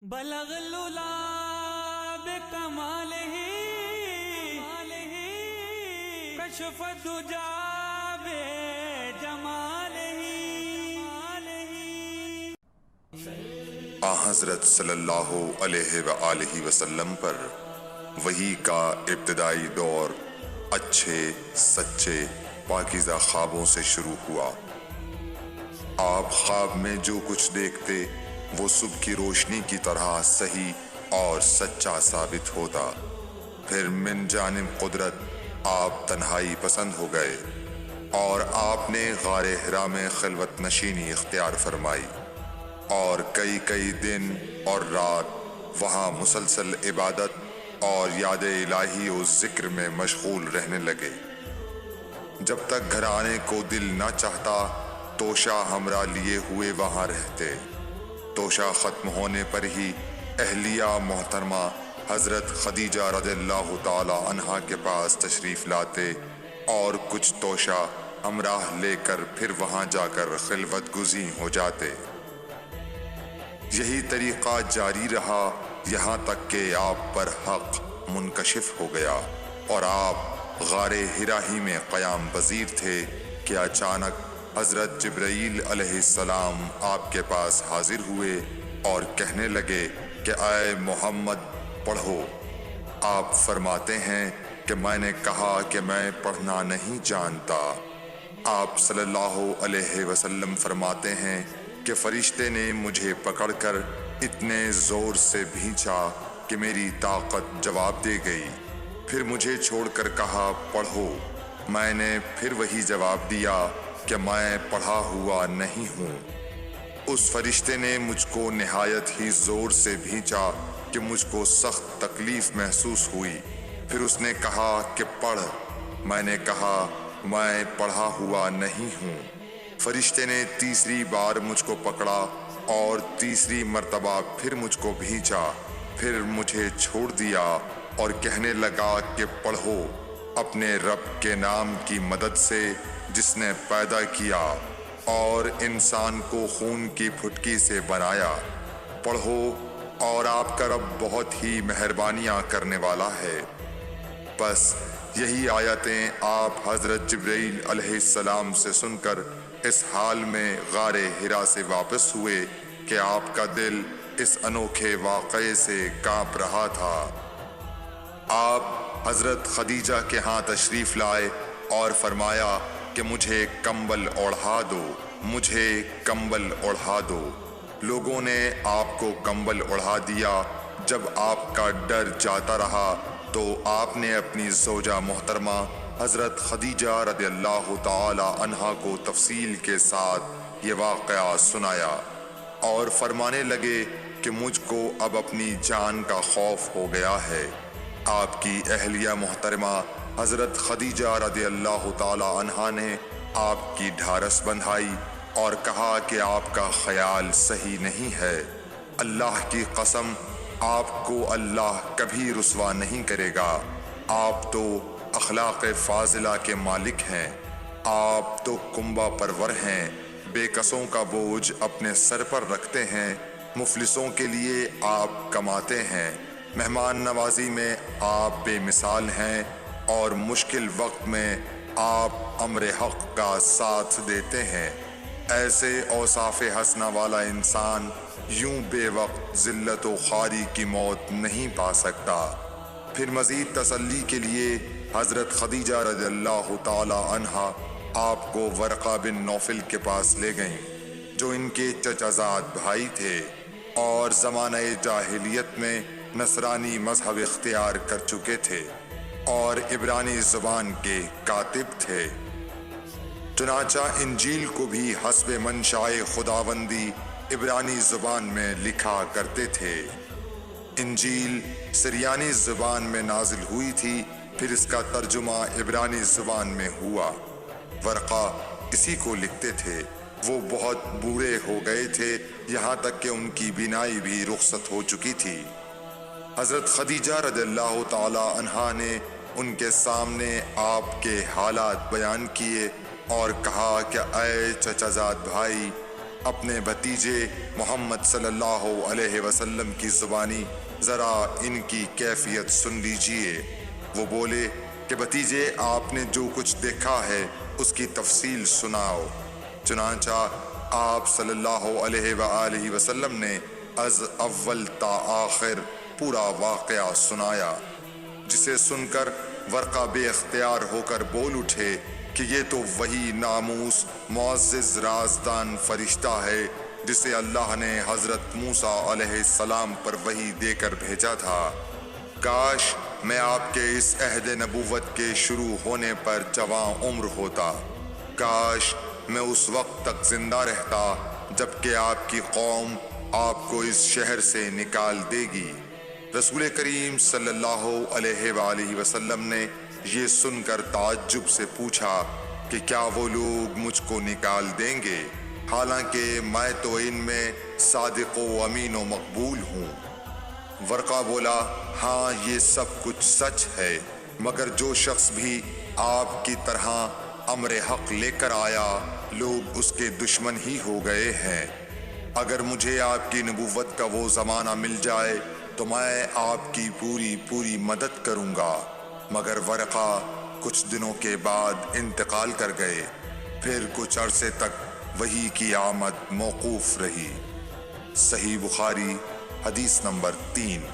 بلغ العلا بکمالہ کشف الدجا بجمالہ۔ حضرت صلی اللہ علیہ وآلہ وسلم پر وحی کا ابتدائی دور اچھے سچے پاکیزہ خوابوں سے شروع ہوا۔ آپ خواب میں جو کچھ دیکھتے وہ صبح کی روشنی کی طرح صحیح اور سچا ثابت ہوتا۔ پھر من جانب قدرت آپ تنہائی پسند ہو گئے اور آپ نے غار حرا میں خلوت نشینی اختیار فرمائی اور کئی دن اور رات وہاں مسلسل عبادت اور یاد الہی و ذکر میں مشغول رہنے لگے۔ جب تک گھر آنے کو دل نہ چاہتا توشہ ہمراہ لیے ہوئے وہاں رہتے۔ توشہ ختم ہونے پر ہی اہلیہ محترمہ حضرت خدیجہ رضی اللہ تعالی عنہا کے پاس تشریف لاتے اور کچھ توشہ ہمراہ لے کر پھر وہاں جا کر خلوت گزین ہو جاتے۔ یہی طریقہ جاری رہا یہاں تک کہ آپ پر حق منکشف ہو گیا اور آپ غار حرا ہی میں قیام پذیر تھے کہ اچانک حضرت جبرائیل علیہ السلام آپ کے پاس حاضر ہوئے اور کہنے لگے کہ اے محمد پڑھو۔ آپ فرماتے ہیں کہ میں نے کہا کہ میں پڑھنا نہیں جانتا۔ آپ صلی اللہ علیہ وسلم فرماتے ہیں کہ فرشتے نے مجھے پکڑ کر اتنے زور سے بھینچا کہ میری طاقت جواب دے گئی۔ پھر مجھے چھوڑ کر کہا پڑھو۔ میں نے پھر وہی جواب دیا کہ میں پڑھا ہوا نہیں ہوں۔ اس فرشتے نے مجھ کو نہایت ہی زور سے بھینچا کہ مجھ کو سخت تکلیف محسوس ہوئی۔ پھر اس نے کہا کہ پڑھ۔ میں نے کہا میں پڑھا ہوا نہیں ہوں۔ فرشتے نے تیسری بار مجھ کو پکڑا اور تیسری مرتبہ پھر مجھ کو بھینچا۔ پھر مجھے چھوڑ دیا اور کہنے لگا کہ پڑھو اپنے رب کے نام کی مدد سے جس نے پیدا کیا اور انسان کو خون کی پھٹکی سے بنایا۔ پڑھو اور آپ کا رب بہت ہی مہربانیاں کرنے والا ہے۔ بس یہی آیتیں آپ حضرت جبرائیل علیہ السلام سے سن کر اس حال میں غار حرا سے واپس ہوئے کہ آپ کا دل اس انوکھے واقعے سے کانپ رہا تھا۔ آپ حضرت خدیجہ کے ہاں تشریف لائے اور فرمایا کہ مجھے کمبل اوڑھا دو، مجھے کمبل اوڑھا دو۔ لوگوں نے آپ کو کمبل اوڑھا دیا۔ جب آپ کا ڈر جاتا رہا تو آپ نے اپنی زوجہ محترمہ حضرت خدیجہ رضی اللہ تعالی عنہا کو تفصیل کے ساتھ یہ واقعہ سنایا اور فرمانے لگے کہ مجھ کو اب اپنی جان کا خوف ہو گیا ہے۔ آپ کی اہلیہ محترمہ حضرت خدیجہ رضی اللہ تعالی عنہا نے آپ کی ڈھارس بندھائی اور کہا کہ آپ کا خیال صحیح نہیں ہے۔ اللہ کی قسم آپ کو اللہ کبھی رسوا نہیں کرے گا۔ آپ تو اخلاق فاضلہ کے مالک ہیں۔ آپ تو کنبہ پرور ہیں، بے کسوں کا بوجھ اپنے سر پر رکھتے ہیں، مفلسوں کے لیے آپ کماتے ہیں، مہمان نوازی میں آپ بے مثال ہیں اور مشکل وقت میں آپ امر حق کا ساتھ دیتے ہیں۔ ایسے اوصاف حسنہ والا انسان یوں بے وقت ذلت و خواری کی موت نہیں پا سکتا۔ پھر مزید تسلی کے لیے حضرت خدیجہ رضی اللہ تعالی عنہا آپ کو ورقہ بن نوفل کے پاس لے گئیں جو ان کے چچا زاد بھائی تھے اور زمانہ جاہلیت میں نصرانی مذہب اختیار کر چکے تھے اور عبرانی زبان کے کاتب تھے۔ چنانچہ انجیل کو بھی حسب منشائے خداوندی عبرانی زبان میں لکھا کرتے تھے۔ انجیل سریانی زبان میں نازل ہوئی تھی، پھر اس کا ترجمہ عبرانی زبان میں ہوا۔ ورقہ اسی کو لکھتے تھے۔ وہ بہت بوڑھے ہو گئے تھے، یہاں تک کہ ان کی بینائی بھی رخصت ہو چکی تھی۔ حضرت خدیجہ رضی اللہ تعالی عنہا نے ان کے سامنے آپ کے حالات بیان کیے اور کہا کہ اے چچا زاد بھائی، اپنے بھتیجے محمد صلی اللہ علیہ وسلم کی زبانی ذرا ان کی کیفیت سن لیجئے۔ وہ بولے کہ بھتیجے آپ نے جو کچھ دیکھا ہے اس کی تفصیل سناؤ۔ چنانچہ آپ صلی اللہ علیہ وآلہ وسلم نے از اول تا آخر پورا واقعہ سنایا، جسے سن کر ورقہ بے اختیار ہو کر بول اٹھے کہ یہ تو وہی ناموس معزز رازدان فرشتہ ہے جسے اللہ نے حضرت موسیٰ علیہ السلام پر وحی دے کر بھیجا تھا۔ کاش میں آپ کے اس عہد نبوت کے شروع ہونے پر جواں عمر ہوتا، کاش میں اس وقت تک زندہ رہتا جب کہ آپ کی قوم آپ کو اس شہر سے نکال دے گی۔ رسول کریم صلی اللہ علیہ وآلہ وسلم نے یہ سن کر تعجب سے پوچھا کہ کیا وہ لوگ مجھ کو نکال دیں گے، حالانکہ میں تو ان میں صادق و امین و مقبول ہوں۔ ورقہ بولا ہاں یہ سب کچھ سچ ہے، مگر جو شخص بھی آپ کی طرح امر حق لے کر آیا لوگ اس کے دشمن ہی ہو گئے ہیں۔ اگر مجھے آپ کی نبوت کا وہ زمانہ مل جائے تو میں آپ کی پوری مدد کروں گا، مگر ورقہ کچھ دنوں کے بعد انتقال کر گئے، پھر کچھ عرصے تک وحی کی آمد موقوف رہی۔ صحیح بخاری حدیث نمبر 3۔